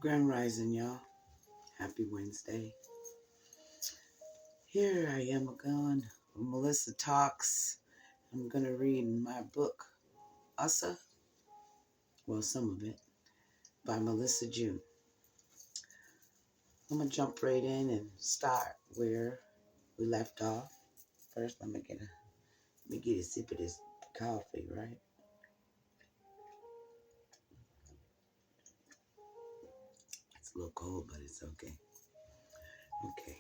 Grand Rising, y'all. Happy Wednesday. Here I am again. Melissa Talks. I'm going to read my book, USSA. Well, some of it, by Melissa June. I'm going to jump right in and start where we left off. First, let me get a sip of this coffee, right? It's a little cold, but it's okay. Okay.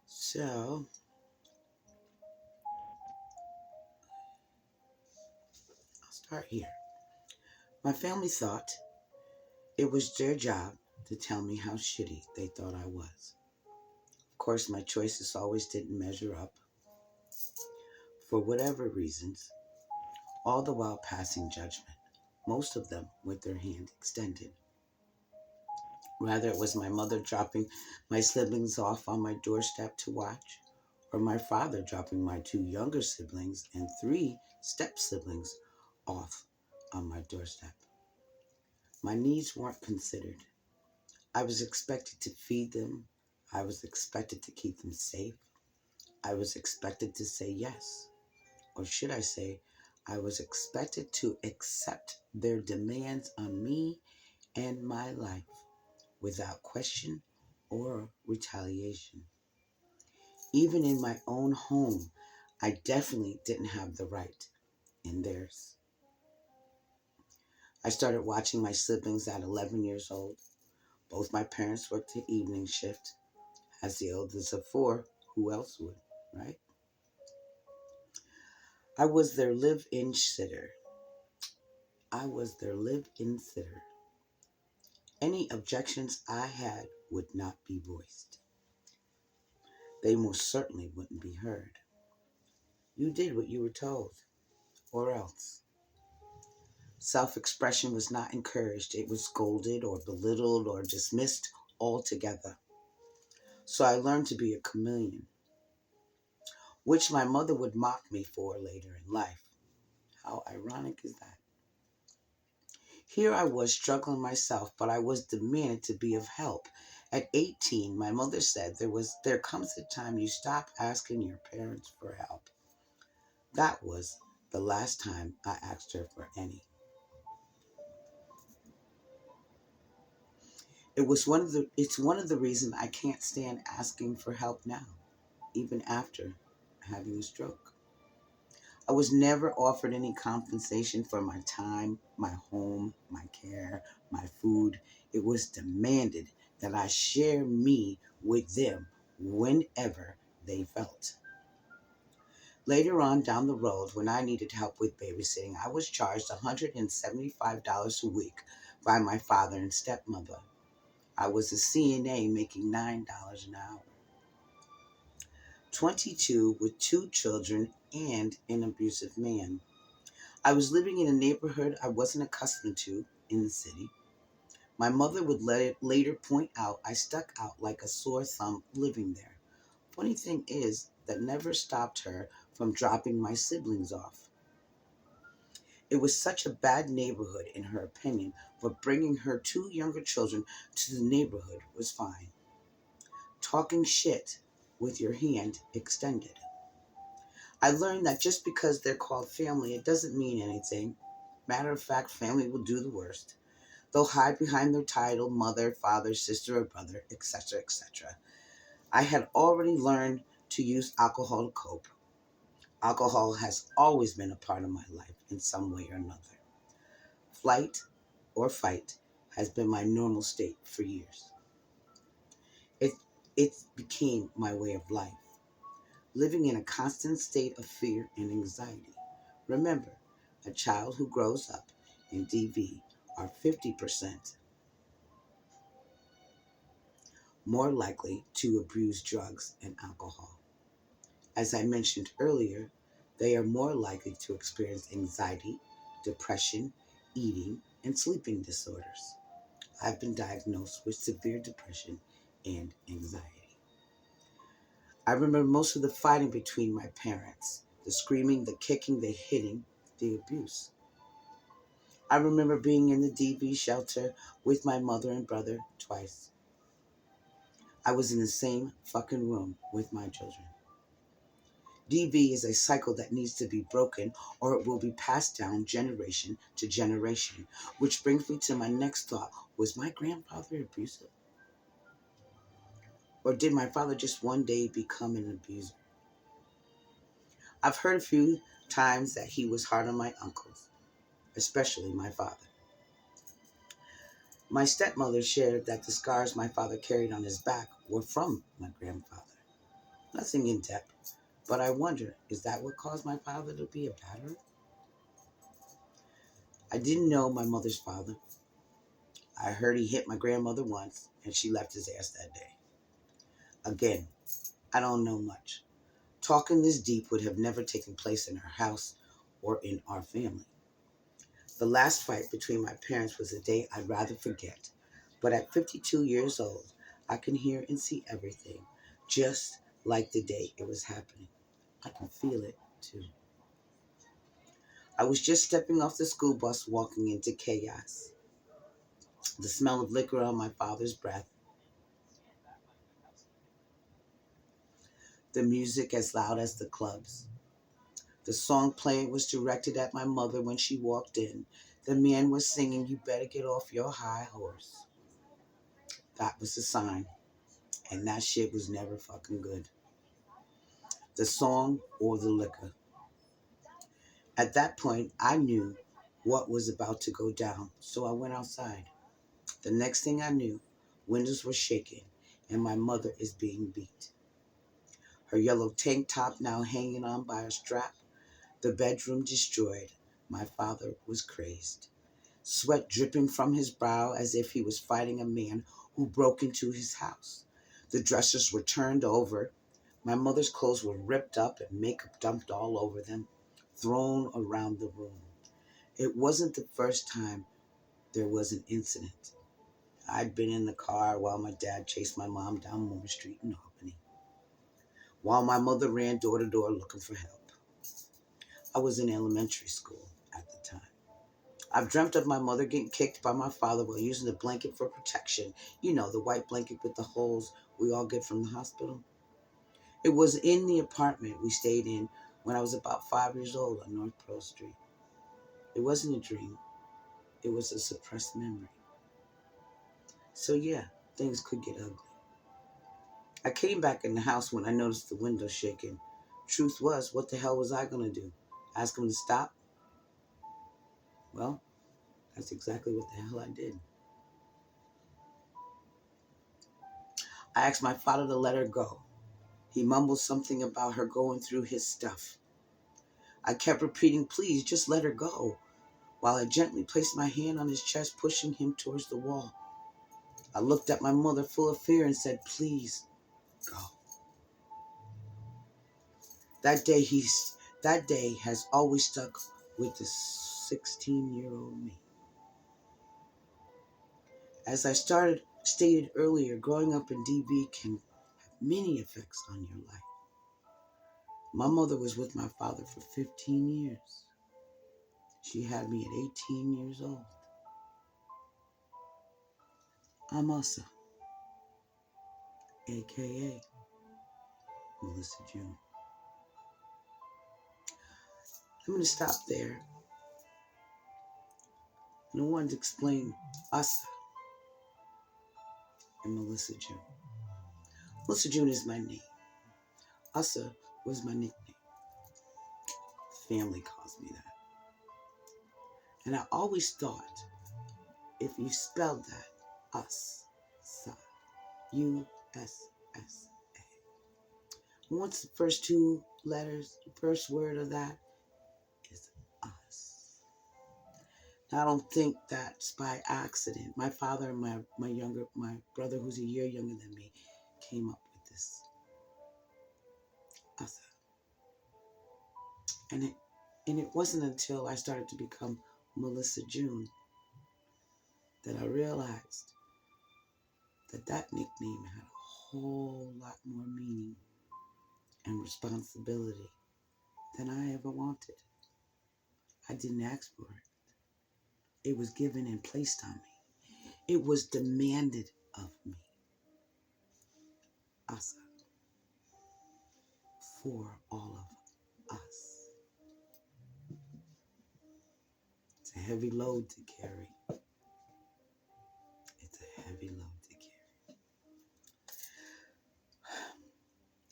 So, I'll start here. My family thought it was their job to tell me how shitty they thought I was. Of course, my choices always didn't measure up, for whatever reasons, all the while passing judgment, most of them with their hand extended. Rather, it was my mother dropping my siblings off on my doorstep to watch, or my father dropping my two younger siblings and three step siblings off on my doorstep. My needs weren't considered. I was expected to feed them. I was expected to keep them safe. I was expected to say yes. Or should I say, I was expected to accept their demands on me and my life without question or retaliation. Even in my own home, I definitely didn't have the right in theirs. I started watching my siblings at 11 years old. Both my parents worked the evening shift. As the oldest of four, who else would, right? I was their live-in sitter. I was their live-in sitter. Any objections I had would not be voiced. They most certainly wouldn't be heard. You did what you were told, or else. Self-expression was not encouraged. It was scolded or belittled or dismissed altogether. So I learned to be a chameleon, which my mother would mock me for later in life. How ironic is that? Here I was struggling myself, but I was demanded to be of help. At 18, my mother said there comes a time you stop asking your parents for help. That was the last time I asked her for any. It's one of the reasons I can't stand asking for help now, even after having a stroke. I was never offered any compensation for my time, my home, my care, my food. It was demanded that I share me with them whenever they felt. Later on down the road, when I needed help with babysitting, I was charged $175 a week by my father and stepmother. I was a CNA making $9 an hour. 22 with two children and an abusive man. I was living in a neighborhood I wasn't accustomed to in the city. My mother would later point out I stuck out like a sore thumb living there. Funny thing is, that never stopped her from dropping my siblings off. It was such a bad neighborhood, in her opinion, but bringing her two younger children to the neighborhood was fine. Talking shit with your hand extended. I learned that just because they're called family, it doesn't mean anything. Matter of fact, family will do the worst. They'll hide behind their title, mother, father, sister, or brother, etc., etc. I had already learned to use alcohol to cope. Alcohol has always been a part of my life in some way or another. Flight or fight has been my normal state for years. It, it became my way of life, living in a constant state of fear and anxiety. Remember, a child who grows up in DV are 50% more likely to abuse drugs and alcohol. As I mentioned earlier, they are more likely to experience anxiety, depression, eating, and sleeping disorders. I've been diagnosed with severe depression and anxiety. I remember most of the fighting between my parents, the screaming, the kicking, the hitting, the abuse. I remember being in the DV shelter with my mother and brother twice. I was in the same fucking room with my children. DV is a cycle that needs to be broken or it will be passed down generation to generation. Which brings me to my next thought. Was my grandfather abusive? Or did my father just one day become an abuser? I've heard a few times that he was hard on my uncles, especially my father. My stepmother shared that the scars my father carried on his back were from my grandfather. Nothing in depth, but I wonder, is that what caused my father to be a batterer? I didn't know my mother's father. I heard he hit my grandmother once and she left his ass that day. Again, I don't know much. Talking this deep would have never taken place in our house or in our family. The last fight between my parents was a day I'd rather forget. But at 52 years old, I can hear and see everything, just like the day it was happening. I can feel it too. I was just stepping off the school bus walking into chaos. The smell of liquor on my father's breath, the music as loud as the clubs. The song playing was directed at my mother when she walked in. The man was singing, "You better get off your high horse." That was the sign. And that shit was never fucking good. The song or the liquor. At that point, I knew what was about to go down, so I went outside. The next thing I knew, windows were shaking and my mother is being beat. Her yellow tank top now hanging on by a strap, the bedroom destroyed. My father was crazed. Sweat dripping from his brow as if he was fighting a man who broke into his house. The dressers were turned over. My mother's clothes were ripped up and makeup dumped all over them, thrown around the room. It wasn't the first time there was an incident. I'd been in the car while my dad chased my mom down Moore Street in Albany, while my mother ran door to door looking for help. I was in elementary school at the time. I've dreamt of my mother getting kicked by my father while using the blanket for protection. You know, the white blanket with the holes we all get from the hospital. It was in the apartment we stayed in when I was about 5 years old on North Pearl Street. It wasn't a dream. It was a suppressed memory. So yeah, things could get ugly. I came back in the house when I noticed the window shaking. Truth was, what the hell was I going to do? Ask him to stop? Well, that's exactly what the hell I did. I asked my father to let her go. He mumbled something about her going through his stuff. I kept repeating, "Please, just let her go," while I gently placed my hand on his chest, pushing him towards the wall. I looked at my mother full of fear and said, "Please, go." That day that day has always stuck with the 16-year-old me. As I stated earlier, growing up in DV can have many effects on your life. My mother was with my father for 15 years. She had me at 18 years old. I'm Asa, aka Melissa June. I'm going to stop there, and I wanted to explain Asa and Melissa June. Melissa June is my name. Asa was my nickname. Family calls me that. And I always thought if you spelled that, Asa, USSA. Once the first two letters, the first word of that is us. Now, I don't think that's by accident. My father and my brother, who's a year younger than me, came up with this Asa. And it wasn't until I started to become Melissa June that I realized that that nickname had a whole lot more meaning and responsibility than I ever wanted. I didn't ask for it. It was given and placed on me. It was demanded of me. Asa, for all of us. It's a heavy load to carry. It's a heavy load to carry.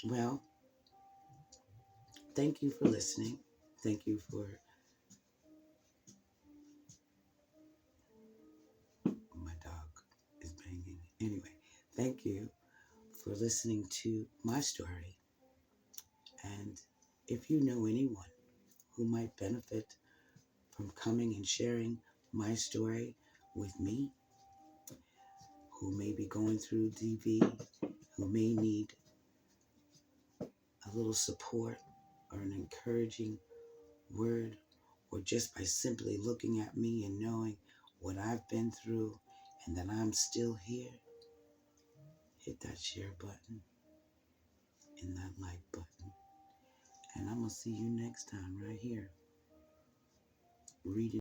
Well, thank you for listening. Thank you for my dog is banging. Anyway, thank you for listening to my story. And if you know anyone who might benefit from coming and sharing my story with me, who may be going through DV, who may need a little support or an encouraging word, or just by simply looking at me and knowing what I've been through and that I'm still here, hit that share button and that like button. And I'm going to see you next time right here. Reading.